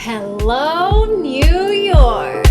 Hello, New York.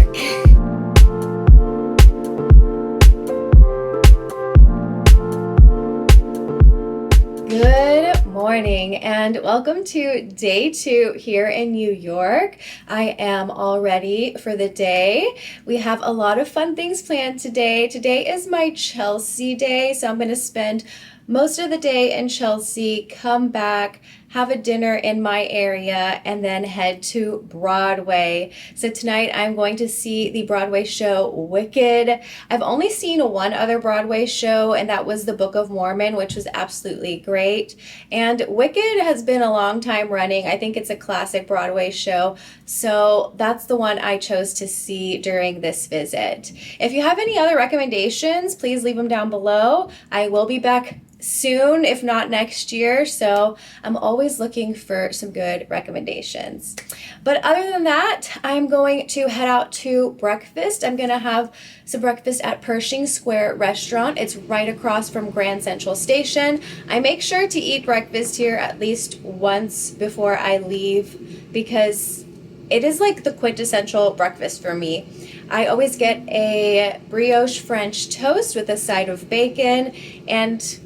Good morning and welcome to day 2 here in New York. I am all ready for the day. We have a lot of fun things planned today. Today is my Chelsea day, so I'm going to spend most of the day in Chelsea, come back, have a dinner in my area, and then head to Broadway. So tonight I'm going to see the Broadway show Wicked. I've only seen one other Broadway show, and that was The Book of Mormon, which was absolutely great. And Wicked has been a long time running. I think it's a classic Broadway show. So that's the one I chose to see during this visit. If you have any other recommendations, please leave them down below. I will be back soon, if not next year, so I'm always looking for some good recommendations. But other than that, I'm going to head out to breakfast. I'm going to have some breakfast at Pershing Square Restaurant. It's right across from Grand Central Station. I make sure to eat breakfast here at least once before I leave because it is like the quintessential breakfast for me. I always get a brioche French toast with a side of bacon, and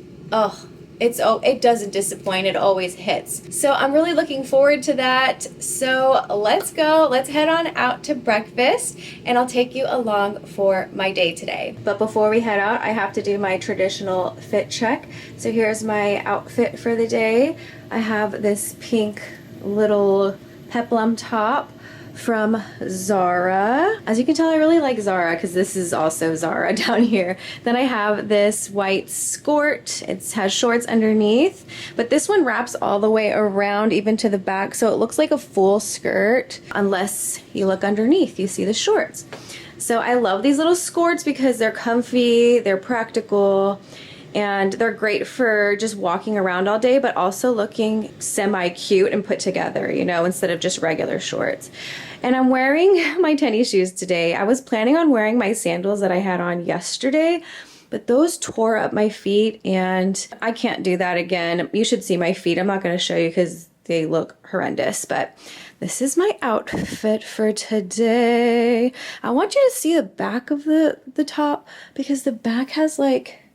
it doesn't disappoint. It always hits. So I'm really looking forward to that. So let's go. Let's head on out to breakfast, and I'll take you along for my day today. But before we head out, I have to do my traditional fit check. So here's my outfit for the day. I have this pink little peplum top from Zara. As you can tell, I really like Zara because this is also Zara down here. Then I have this white skirt. It has shorts underneath, but this one wraps all the way around even to the back, so it looks like a full skirt unless you look underneath, you see the shorts. So I love these little skirts because they're comfy, they're practical, and they're great for just walking around all day, but also looking semi-cute and put together, you know, instead of just regular shorts. And I'm wearing my tennis shoes today. I was planning on wearing my sandals that I had on yesterday, but those tore up my feet, and I can't do that again. You should see my feet. I'm not going to show you because they look horrendous, but this is my outfit for today. I want you to see the back of the top because the back has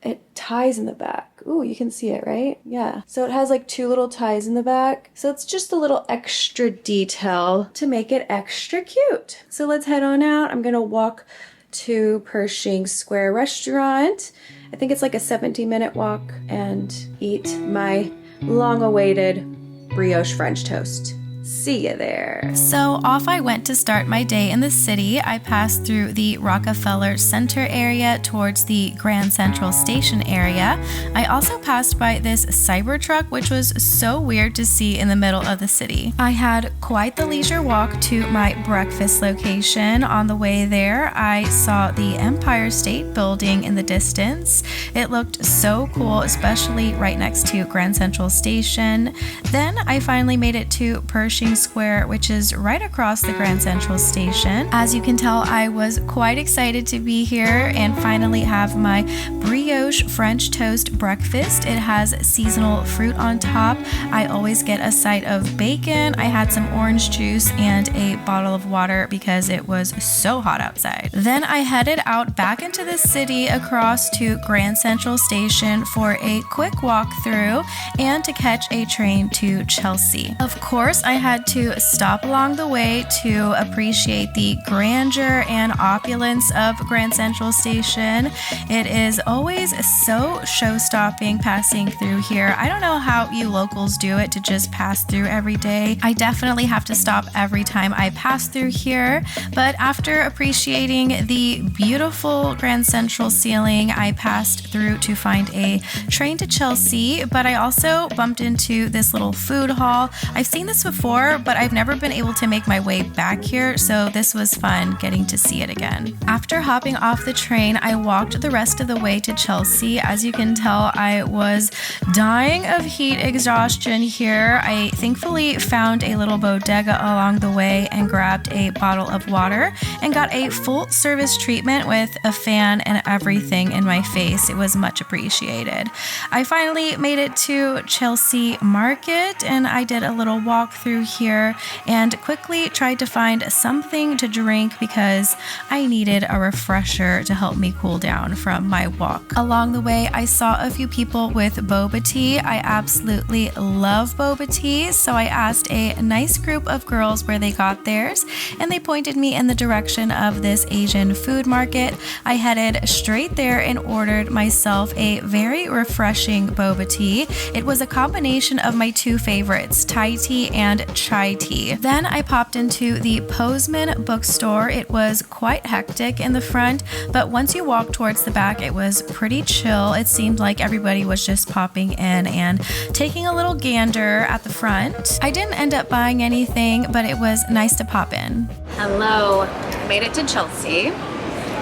it ties in the back. Ooh, you can see it, right? Yeah. So it has like 2 little ties in the back. So it's just a little extra detail to make it extra cute. So let's head on out. I'm gonna walk to Pershing Square Restaurant. I think it's like a 17-minute walk, and eat my long-awaited brioche French toast. See you there. So off I went to start my day in the city. I passed through the Rockefeller Center area towards the Grand Central Station area. I also passed by this Cybertruck, which was so weird to see in the middle of the city. I had quite the leisure walk to my breakfast location. On the way there, I saw the Empire State Building in the distance. It looked so cool, especially right next to Grand Central Station. Then I finally made it to Pershing Square, which is right across the Grand Central Station. As you can tell, I was quite excited to be here and finally have my brioche French toast breakfast. It has seasonal fruit on top. I always get a side of bacon. I had some orange juice and a bottle of water because it was so hot outside. Then I headed out back into the city across to Grand Central Station for a quick walkthrough and to catch a train to Chelsea. Of course, I had to stop along the way to appreciate the grandeur and opulence of Grand Central Station. It is always so show-stopping passing through here. I don't know how you locals do it to just pass through every day. I definitely have to stop every time I pass through here, but after appreciating the beautiful Grand Central ceiling, I passed through to find a train to Chelsea, but I also bumped into this little food hall. I've seen this before, but I've never been able to make my way back here, so this was fun getting to see it again. After hopping off the train, I walked the rest of the way to Chelsea. As you can tell, I was dying of heat exhaustion here. I thankfully found a little bodega along the way and grabbed a bottle of water and got a full service treatment with a fan and everything in my face. It was much appreciated. I finally made it to Chelsea Market, and I did a little walk through here and quickly tried to find something to drink because I needed a refresher to help me cool down from my walk. Along the way, I saw a few people with boba tea. I absolutely love boba tea, so I asked a nice group of girls where they got theirs, and they pointed me in the direction of this Asian food market. I headed straight there and ordered myself a very refreshing boba tea. It was a combination of my two favorites, Thai tea and chai tea. Then I popped into the Postman bookstore. It was quite hectic in the front, but once you walked towards the back, it was pretty chill. It seemed like everybody was just popping in and taking a little gander at the front. I didn't end up buying anything, but it was nice to pop in. Hello, I made it to Chelsea.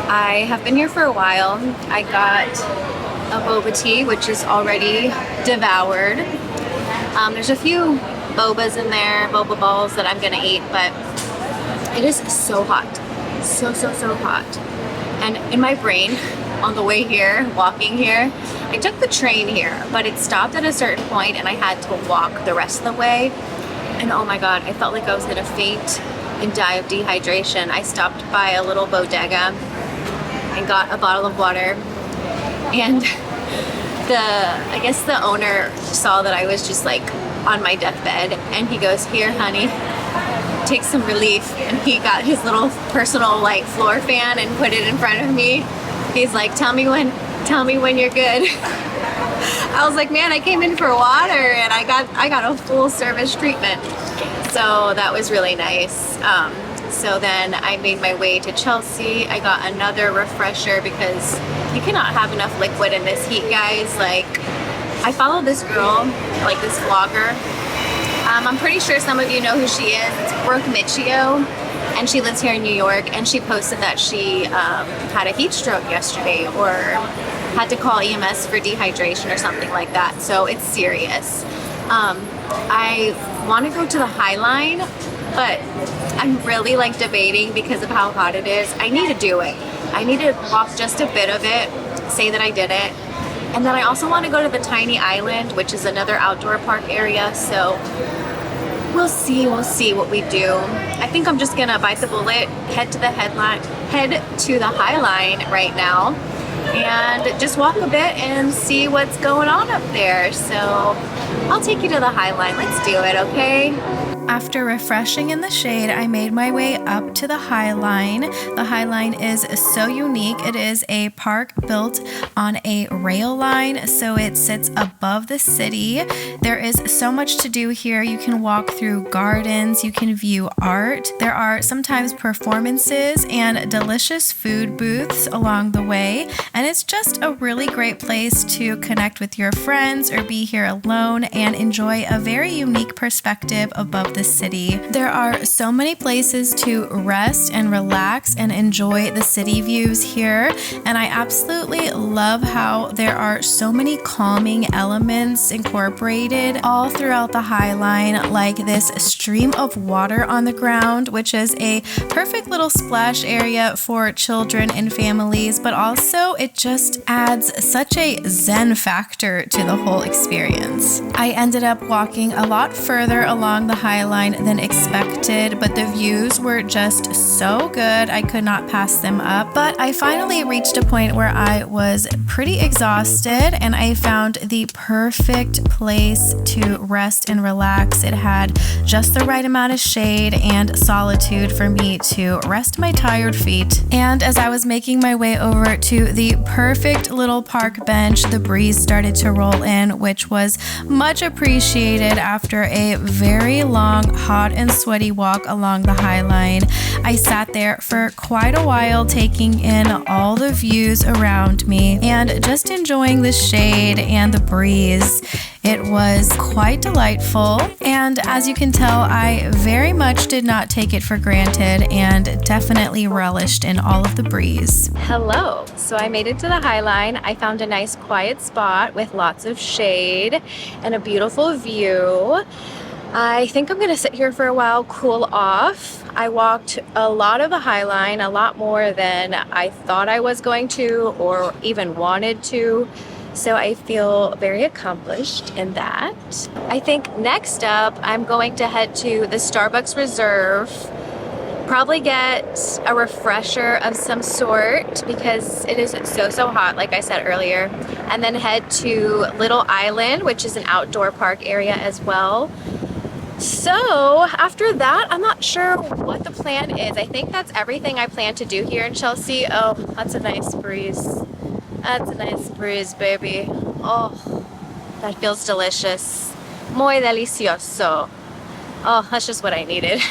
I have been here for a while. I got a boba tea, which is already devoured. There's a few bobas in there, boba balls that I'm gonna eat, but it is so hot. So hot. And in my brain, on the way here, walking here, I took the train here, but it stopped at a certain point and I had to walk the rest of the way. And oh my God, I felt like I was gonna faint and die of dehydration. I stopped by a little bodega and got a bottle of water, and I guess the owner saw that I was just like on my deathbed, and he goes, "Here, honey, take some relief." And he got his little personal like floor fan and put it in front of me. He's like, tell me when you're good." I was like, man, I came in for water and I got a full service treatment. So that was really nice. So then I made my way to Chelsea. I got another refresher because you cannot have enough liquid in this heat, guys. Like, I follow this girl, like this vlogger. I'm pretty sure some of you know who she is. It's Brooke Michio, and she lives here in New York, and she posted that she had a heat stroke yesterday or had to call EMS for dehydration or something like that. So it's serious. I want to go to the High Line, but I'm really like debating because of how hot it is. I need to do it. I need to walk just a bit of it, say that I did it. And then I also want to go to the Tiny Island, which is another outdoor park area. So we'll see what we do. I think I'm just gonna bite the bullet, head to the High Line right now, and just walk a bit and see what's going on up there. So I'll take you to the High Line. Let's do it, okay? After refreshing in the shade, I made my way up to the High Line. The High Line is so unique. It is a park built on a rail line, so it sits above the city. There is so much to do here. You can walk through gardens, you can view art. There are sometimes performances and delicious food booths along the way, and it's just a really great place to connect with your friends or be here alone and enjoy a very unique perspective above the city. There are so many places to rest and relax and enjoy the city views here, and I absolutely love how there are so many calming elements incorporated all throughout the High Line, like this stream of water on the ground, which is a perfect little splash area for children and families, but also it just adds such a zen factor to the whole experience. I ended up walking a lot further along the High Line than expected, but the views were just so good I could not pass them up. But I finally reached a point where I was pretty exhausted and I found the perfect place to rest and relax. It had just the right amount of shade and solitude for me to rest my tired feet. And as I was making my way over to the perfect little park bench, the breeze started to roll in, which was much appreciated after a very long, hot and sweaty walk along the High Line. I sat there for quite a while taking in all the views around me and just enjoying the shade and the breeze. It was quite delightful, and as you can tell, I very much did not take it for granted and definitely relished in all of the breeze. Hello. So I made it to the High Line. I found a nice quiet spot with lots of shade and a beautiful view. I think I'm gonna sit here for a while, cool off. I walked a lot of the High Line, a lot more than I thought I was going to or even wanted to. So I feel very accomplished in that. I think next up, I'm going to head to the Starbucks Reserve, probably get a refresher of some sort because it is so hot, like I said earlier, and then head to Little Island, which is an outdoor park area as well. So after that, I'm not sure what the plan is. I think that's everything I plan to do here in Chelsea. Oh, that's a nice breeze. That's a nice breeze, baby. Oh, that feels delicious. Muy delicioso. Oh, that's just what I needed.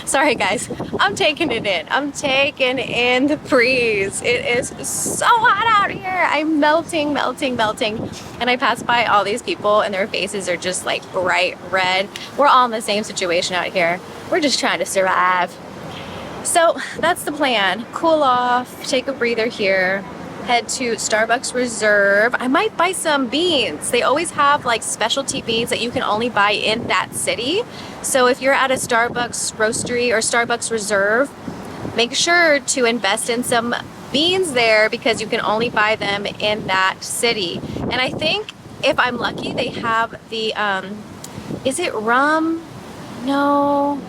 Sorry guys, I'm taking it in. I'm taking in the breeze. It is so hot out here. I'm melting. And I pass by all these people and their faces are just like bright red. We're all in the same situation out here. We're just trying to survive. So that's the plan. Cool off, take a breather here, head to Starbucks Reserve. I might buy some beans. They always have like specialty beans that you can only buy in that city. So if you're at a Starbucks roastery or Starbucks Reserve, make sure to invest in some beans there because you can only buy them in that city. And I think if I'm lucky, they have the, is it rum? No,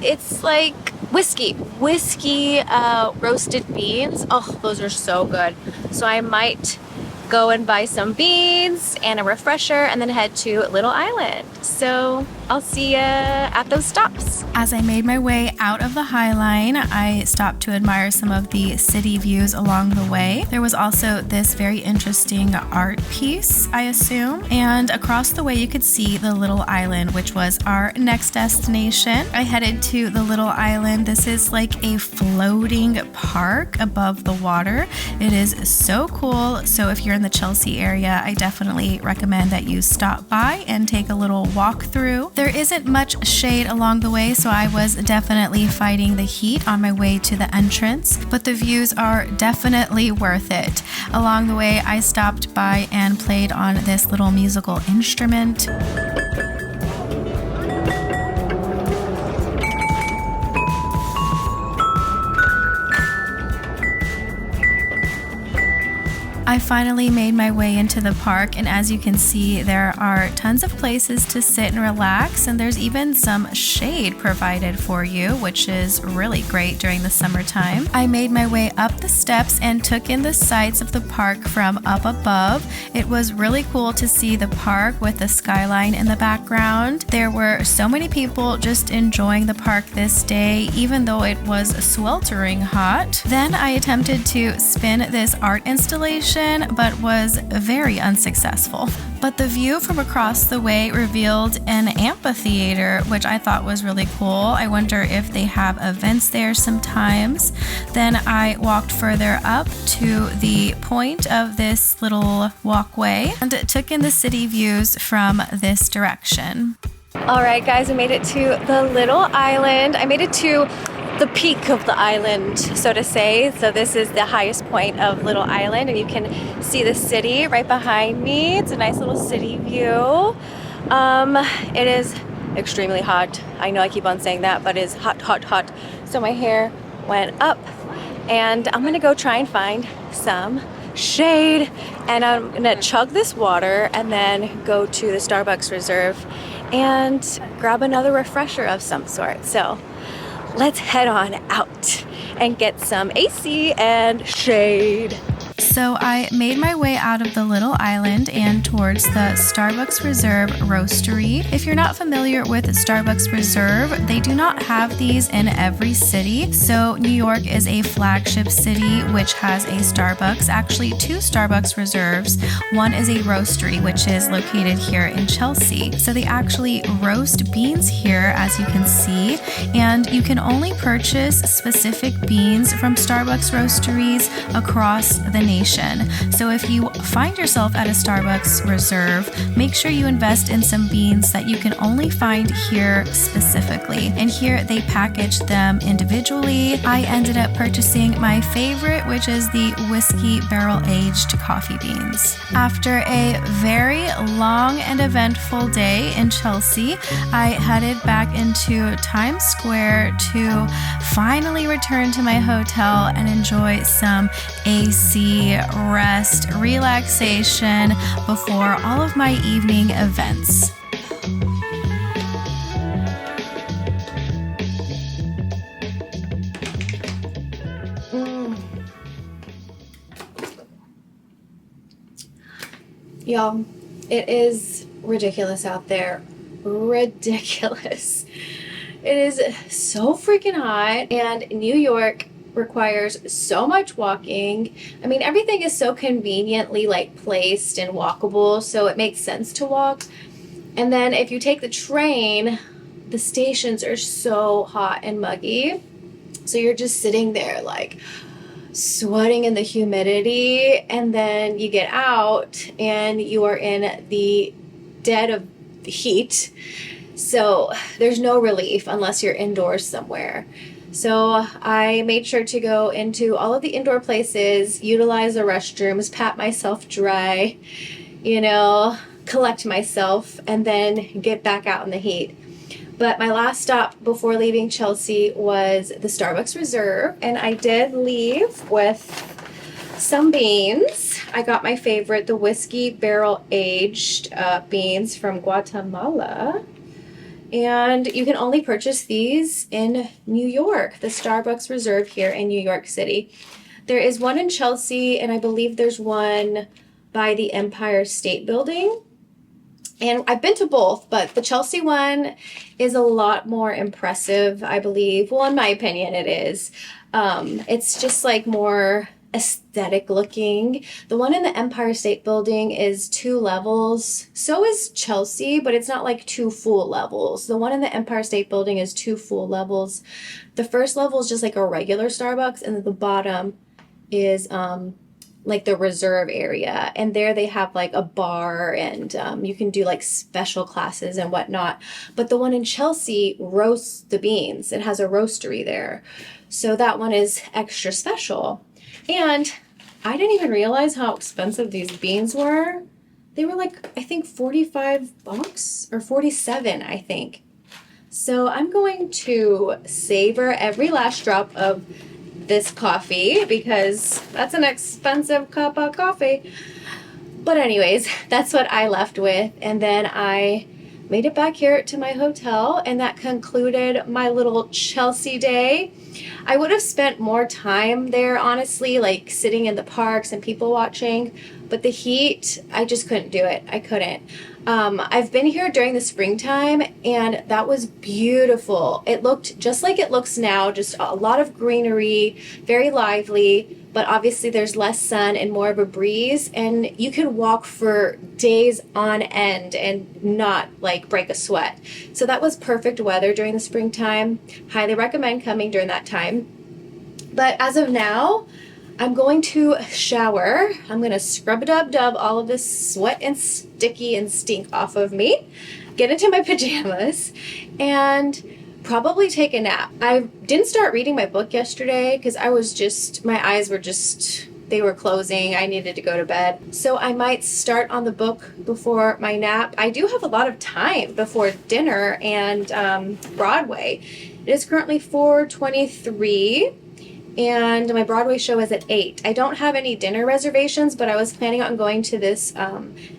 it's like whiskey roasted beans. Oh, those are so good. So I might go and buy some beans and a refresher and then head to Little Island. So I'll see you at those stops. As I made my way out of the High Line, I stopped to admire some of the city views along the way. There was also this very interesting art piece, I assume, and across the way you could see the Little Island, which was our next destination. I headed to the Little Island. This is like a floating park above the water. It is so cool. So if you're in the Chelsea area, I definitely recommend that you stop by and take a little walk through. There isn't much shade along the way, so I was definitely fighting the heat on my way to the entrance, but the views are definitely worth it. Along the way, I stopped by and played on this little musical instrument. I finally made my way into the park, and as you can see, there are tons of places to sit and relax, and there's even some shade provided for you, which is really great during the summertime. I made my way up the steps and took in the sights of the park from up above. It was really cool to see the park with the skyline in the background. There were so many people just enjoying the park this day, even though it was sweltering hot. Then I attempted to spin this art installation, but was very unsuccessful. But the view from across the way revealed an amphitheater, which I thought was really cool. I wonder if they have events there sometimes. Then I walked further up to the point of this little walkway and took in the city views from this direction. All right, guys, I made it to the Little Island. I made it to the peak of the island, so to say. So this is the highest point of Little Island, and you can see the city right behind me. It's a nice little city view. It is extremely hot. I know I keep on saying that, but it's hot. So my hair went up, and I'm gonna go try and find some shade, and I'm gonna chug this water and then go to the Starbucks Reserve and grab another refresher of some sort. So let's head on out and get some AC and shade. So I made my way out of the Little Island and towards the Starbucks Reserve Roastery. If you're not familiar with Starbucks Reserve, they do not have these in every city. So New York is a flagship city which has a Starbucks, actually two Starbucks Reserves. One is a roastery, which is located here in Chelsea. So they actually roast beans here, as you can see, and you can only purchase specific beans from Starbucks roasteries across the nation. So if you find yourself at a Starbucks Reserve, make sure you invest in some beans that you can only find here specifically. And here they package them individually. I ended up purchasing my favorite, which is the whiskey barrel-aged coffee beans. After a very long and eventful day in Chelsea, I headed back into Times Square to finally return to my hotel and enjoy some AC a rest, relaxation before all of my evening events. Y'all, it is ridiculous out there. Ridiculous. It is so freaking hot, and New York requires so much walking. I mean, everything is so conveniently like placed and walkable, so it makes sense to walk. And then if you take the train, the stations are so hot and muggy. So you're just sitting there like sweating in the humidity, and then you get out and you are in the dead of the heat. So there's no relief unless you're indoors somewhere. So I made sure to go into all of the indoor places, utilize the restrooms, pat myself dry, collect myself, and then get back out in the heat. But my last stop before leaving Chelsea was the Starbucks Reserve, and I did leave with some beans. I got my favorite, the whiskey barrel aged beans from Guatemala. And you can only purchase these in New York, the Starbucks Reserve here in New York City. There is one in Chelsea, and I believe there's one by the Empire State Building. And I've been to both, but the Chelsea one is a lot more impressive, I believe. Well, in my opinion, it is. It's just like more aesthetic looking. The one in the Empire State Building is 2 levels. So is Chelsea, but it's not like 2 full levels. The one in the Empire State Building is 2 full levels. The first level is just like a regular Starbucks, and then the bottom is like the reserve area, and there they have like a bar, and you can do like special classes and whatnot. But the one in Chelsea roasts the beans. It has a roastery there, so that one is extra special. And I didn't even realize how expensive these beans were. They were like, I think $45 or 47, I think. So I'm going to savor every last drop of this coffee because that's an expensive cup of coffee. But anyways, that's what I left with, and then I made it back here to my hotel, and that concluded my little Chelsea day. I would have spent more time there, honestly, like sitting in the parks and people watching, but the heat, I just couldn't do it. I couldn't. I've been here during the springtime, and that was beautiful. It looked just like it looks now, just a lot of greenery, very lively, but obviously there's less sun and more of a breeze, and you could walk for days on end and not like break a sweat. So that was perfect weather during the springtime. Highly recommend coming during that time. But as of now, I'm going to shower. I'm going to scrub-a-dub-dub all of this sweat and sticky and stink off of me, get into my pajamas, and probably take a nap. I didn't start reading my book yesterday because my eyes were they were closing. I needed to go to bed. So I might start on the book before my nap. I do have a lot of time before dinner and Broadway. It is currently 4:23. And my Broadway show is at 8. I don't have any dinner reservations, but I was planning on going to this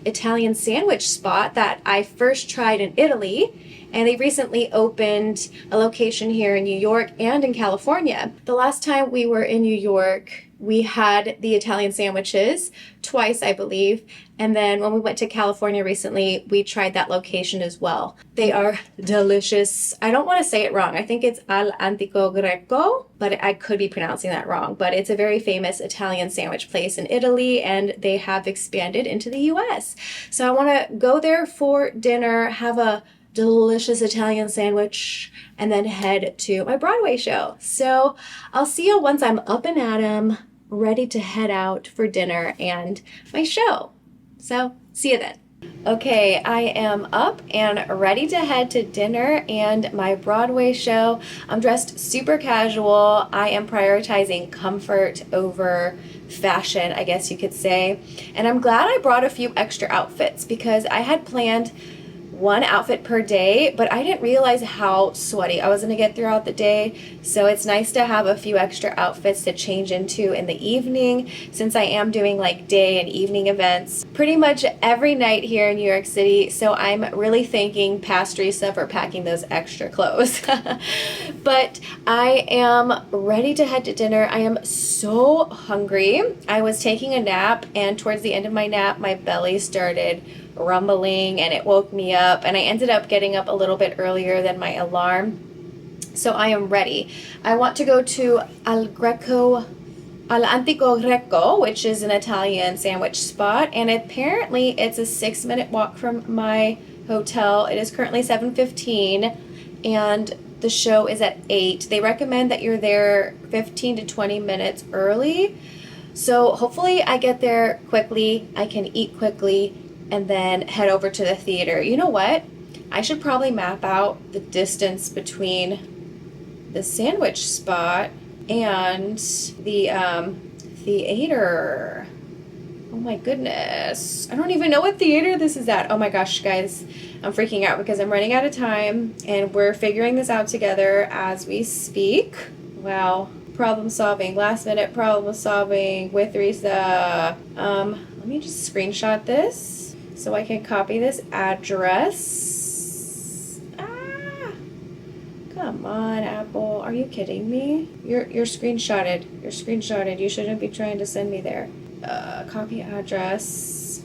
Italian sandwich spot that I first tried in Italy, and they recently opened a location here in New York and in California. The last time we were in New York, we had the Italian sandwiches twice, I believe. And then when we went to California recently, we tried that location as well. They are delicious. I don't want to say it wrong. I think it's Al Antico Greco, but I could be pronouncing that wrong. But it's a very famous Italian sandwich place in Italy, and they have expanded into the US. So I want to go there for dinner, have a delicious Italian sandwich, and then head to my Broadway show. So I'll see you once I'm up and at 'em, ready to head out for dinner and my show. So see you then. Okay, I am up and ready to head to dinner and my Broadway show. I'm dressed super casual. I am prioritizing comfort over fashion, I guess you could say. And I'm glad I brought a few extra outfits because I had planned one outfit per day, but I didn't realize how sweaty I was going to get throughout the day. So it's nice to have a few extra outfits to change into in the evening, since I am doing like day and evening events pretty much every night here in New York City. So I'm really thanking past Teresa for packing those extra clothes. But I am ready to head to dinner. I am so hungry. I was taking a nap, and towards the end of my nap, my belly started rumbling and it woke me up, and I ended up getting up a little bit earlier than my alarm. So I am ready. I want to go to Al Antico Greco, which is an Italian sandwich spot, and apparently it's a 6-minute walk from my hotel. It is currently 7:15 and the show is at 8. They recommend that you're there 15 to 20 minutes early. So hopefully I get there quickly, I can eat quickly, and then head over to the theater. You know what? I should probably map out the distance between the sandwich spot and the theater. Oh my goodness. I don't even know what theater this is at. Oh my gosh, guys. I'm freaking out because I'm running out of time and we're figuring this out together as we speak. Wow. Problem solving. Last minute problem solving with Risa. Let me just screenshot this so I can copy this address. Come on, Apple. Are you kidding me? You're screenshotted. You're screenshotted. You shouldn't be trying to send me there. Copy address.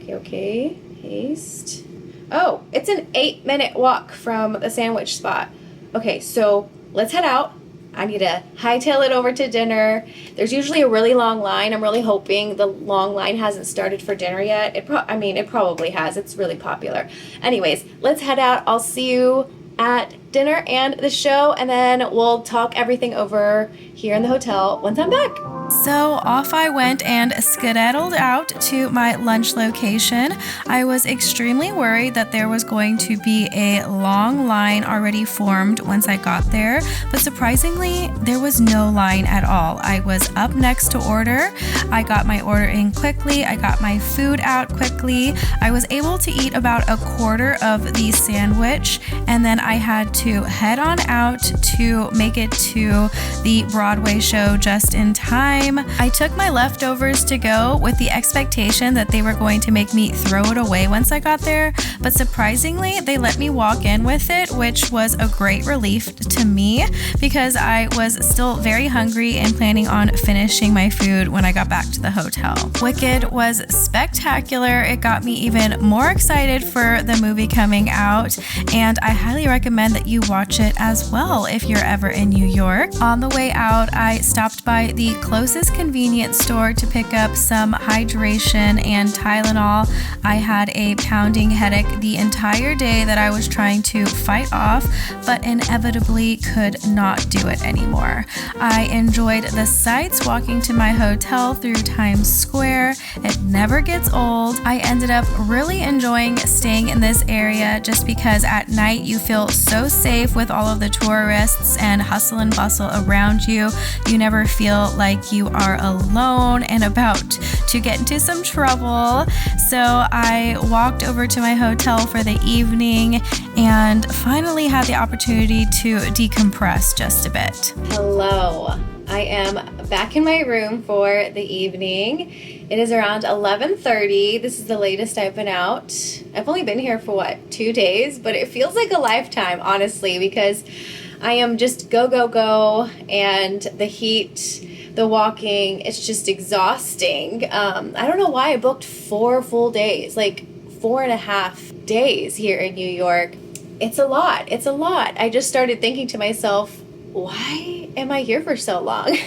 Okay. Paste. Oh, it's an 8-minute walk from the sandwich spot. Okay, so let's head out. I need to hightail it over to dinner. There's usually a really long line. I'm really hoping the long line hasn't started for dinner yet. It probably has. It's really popular. Anyways, let's head out. I'll see you at dinner and the show, and then we'll talk everything over here in the hotel once I'm back. So off I went and skedaddled out to my lunch location. I was extremely worried that there was going to be a long line already formed once I got there, but surprisingly, there was no line at all. I was up next to order. I got my order in quickly. I got my food out quickly. I was able to eat about a quarter of the sandwich, and then I had to head on out to make it to the Broadway show just in time. I took my leftovers to go with the expectation that they were going to make me throw it away once I got there, but surprisingly, they let me walk in with it, which was a great relief to me because I was still very hungry and planning on finishing my food when I got back to the hotel. Wicked was spectacular. It got me even more excited for the movie coming out, and I highly recommend that you watch it as well if you're ever in New York. On the way out, I stopped by the closest convenience store to pick up some hydration and Tylenol. I had a pounding headache the entire day that I was trying to fight off, but inevitably could not do it anymore. I enjoyed the sights walking to my hotel through Times Square. It never gets old. I ended up really enjoying staying in this area just because at night you feel so safe with all of the tourists and hustle and bustle around you. You never feel like you are alone and about to get into some trouble. So I walked over to my hotel for the evening and finally had the opportunity to decompress just a bit. Hello. I am back in my room for the evening. It is around 11:30. This is the latest I've been out. I've only been here for 2 days, but it feels like a lifetime, honestly, because I am just go, and the heat, the walking, it's just exhausting. I don't know why I booked 4 full days, like 4.5 days here in New York. It's a lot. I just started thinking to myself, why am I here for so long?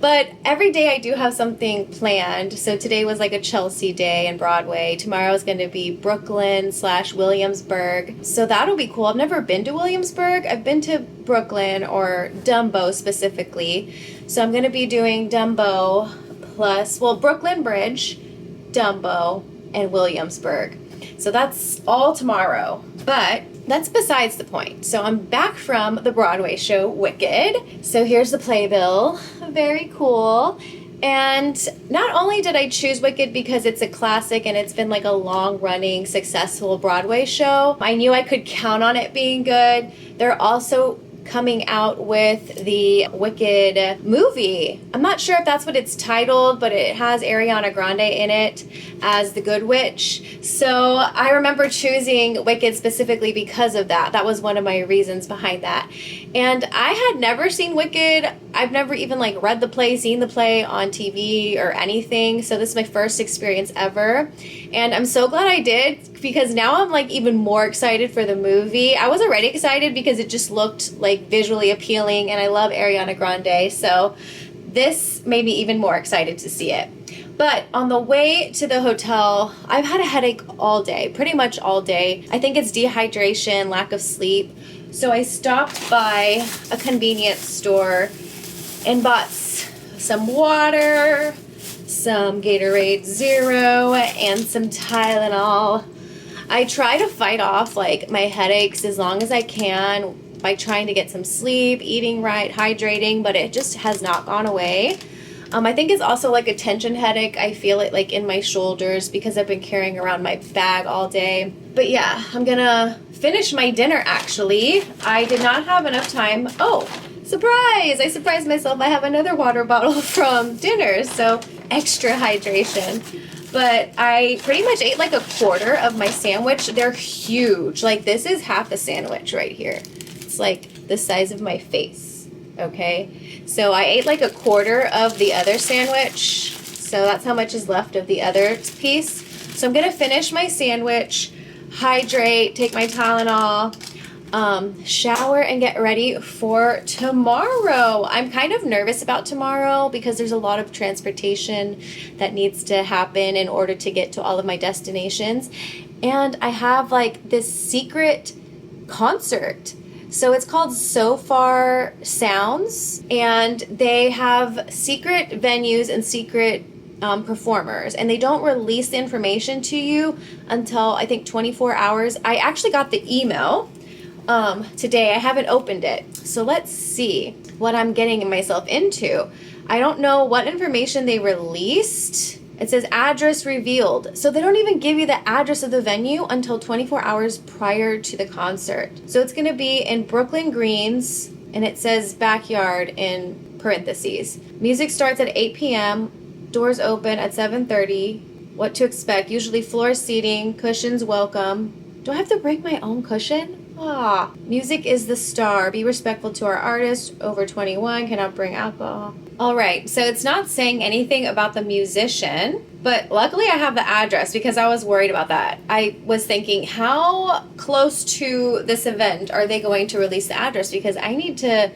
But every day I do have something planned. So today was like a Chelsea day in Broadway. Tomorrow is going to be Brooklyn/Williamsburg. So that'll be cool. I've never been to Williamsburg. I've been to Brooklyn, or Dumbo specifically. So I'm going to be doing Dumbo plus, Brooklyn Bridge, Dumbo, and Williamsburg. So that's all tomorrow. But that's besides the point. So I'm back from the Broadway show, Wicked. So here's the playbill. Very cool. And not only did I choose Wicked because it's a classic and it's been like a long-running, successful Broadway show, I knew I could count on it being good. They're also coming out with the Wicked movie. I'm not sure if that's what it's titled, but it has Ariana Grande in it as the Good Witch. So I remember choosing Wicked specifically because of that. That was one of my reasons behind that. And I had never seen Wicked. I've never even like read the play, seen the play on TV or anything. So this is my first experience ever. And I'm so glad I did, because now I'm like even more excited for the movie. I was already excited because it just looked like visually appealing and I love Ariana Grande. So this made me even more excited to see it. But on the way to the hotel, I've had a headache all day, pretty much all day. I think it's dehydration, lack of sleep. So I stopped by a convenience store and bought some water, some Gatorade Zero, and some Tylenol. I try to fight off like my headaches as long as I can by trying to get some sleep, eating right, hydrating, but it just has not gone away. I think it's also like a tension headache. I feel it like in my shoulders because I've been carrying around my bag all day. But yeah, I'm gonna finish my dinner actually. I did not have enough time. Oh, surprise! I surprised myself. I have another water bottle from dinner, so extra hydration. But I pretty much ate like a quarter of my sandwich. They're huge. Like this is half a sandwich right here. It's like the size of my face, okay? So I ate like a quarter of the other sandwich. So that's how much is left of the other piece. So I'm gonna finish my sandwich, hydrate, take my Tylenol, shower, and get ready for tomorrow. I'm kind of nervous about tomorrow because there's a lot of transportation that needs to happen in order to get to all of my destinations. And I have like this secret concert. So it's called So Far Sounds, and they have secret venues and secret performers, and they don't release the information to you until I think 24 hours. I actually got the email today. I haven't opened it. So let's see what I'm getting myself into. I don't know what information they released. It says address revealed. So they don't even give you the address of the venue until 24 hours prior to the concert. So it's going to be in Brooklyn Greens, and it says backyard in parentheses. Music starts at 8 p.m. Doors open at 7:30. What to expect? Usually floor seating, cushions welcome. Do I have to bring my own cushion? Music is the star. Be respectful to our artists. Over 21, cannot bring alcohol. All right, so it's not saying anything about the musician, but luckily I have the address because I was worried about that. I was thinking, how close to this event are they going to release the address? Because I need to,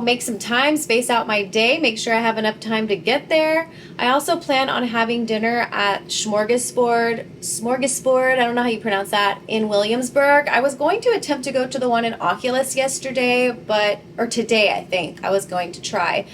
make some time, space out my day, make sure I have enough time to get there. I also plan on having dinner at Smorgasbord, I don't know how you pronounce that, in Williamsburg. I was going to attempt to go to the one in Oculus yesterday, or today I think I was going to try.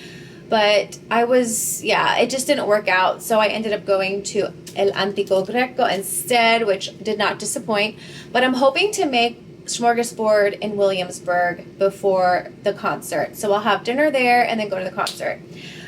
But it just didn't work out. So I ended up going to El Antico Greco instead, which did not disappoint. But I'm hoping to make Smorgasbord in Williamsburg before the concert. So I'll have dinner there and then go to the concert.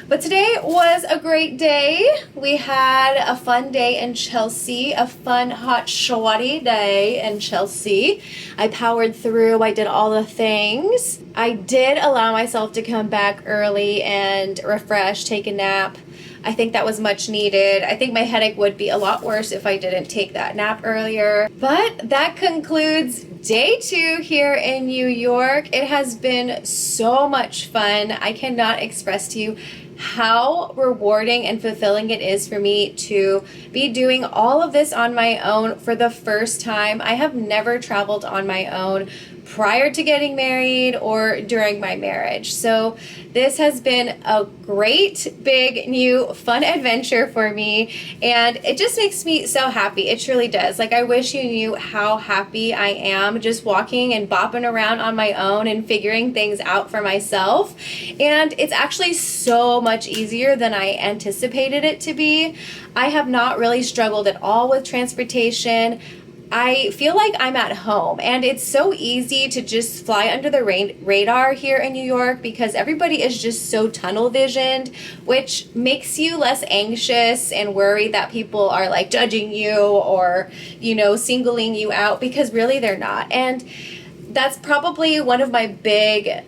But today was a great day. We had a fun day in Chelsea, a fun hot showery day in Chelsea. I powered through, I did all the things. I did allow myself to come back early and refresh, take a nap. I think that was much needed. I think my headache would be a lot worse if I didn't take that nap earlier. But that concludes day 2 here in New York. It has been so much fun. I cannot express to you how rewarding and fulfilling it is for me to be doing all of this on my own for the first time. I have never traveled on my own prior to getting married or during my marriage. So this has been a great, big, new, fun adventure for me, and it just makes me so happy. It truly does. Like, I wish you knew how happy I am just walking and bopping around on my own and figuring things out for myself. And it's actually so much easier than I anticipated it to be. I have not really struggled at all with transportation. I feel like I'm at home, and it's so easy to just fly under the radar here in New York because everybody is just so tunnel visioned, which makes you less anxious and worried that people are like judging you or, singling you out, because really they're not. And that's probably one of my big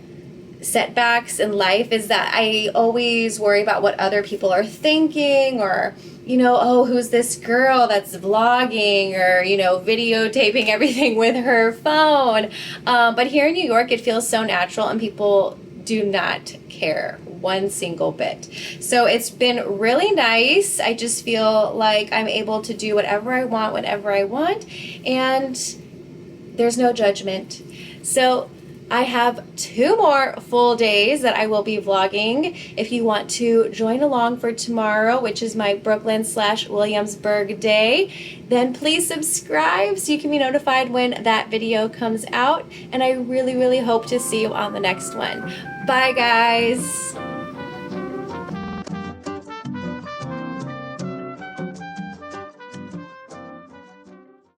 setbacks in life, is that I always worry about what other people are thinking, or oh, who's this girl that's vlogging or videotaping everything with her phone. But here in New York, it feels so natural, and people do not care one single bit. So it's been really nice. I just feel like I'm able to do whatever I want whenever I want, and there's no judgment. So I have 2 more full days that I will be vlogging. If you want to join along for tomorrow, which is my Brooklyn/Williamsburg day, then please subscribe so you can be notified when that video comes out. And I really, really hope to see you on the next one. Bye, guys.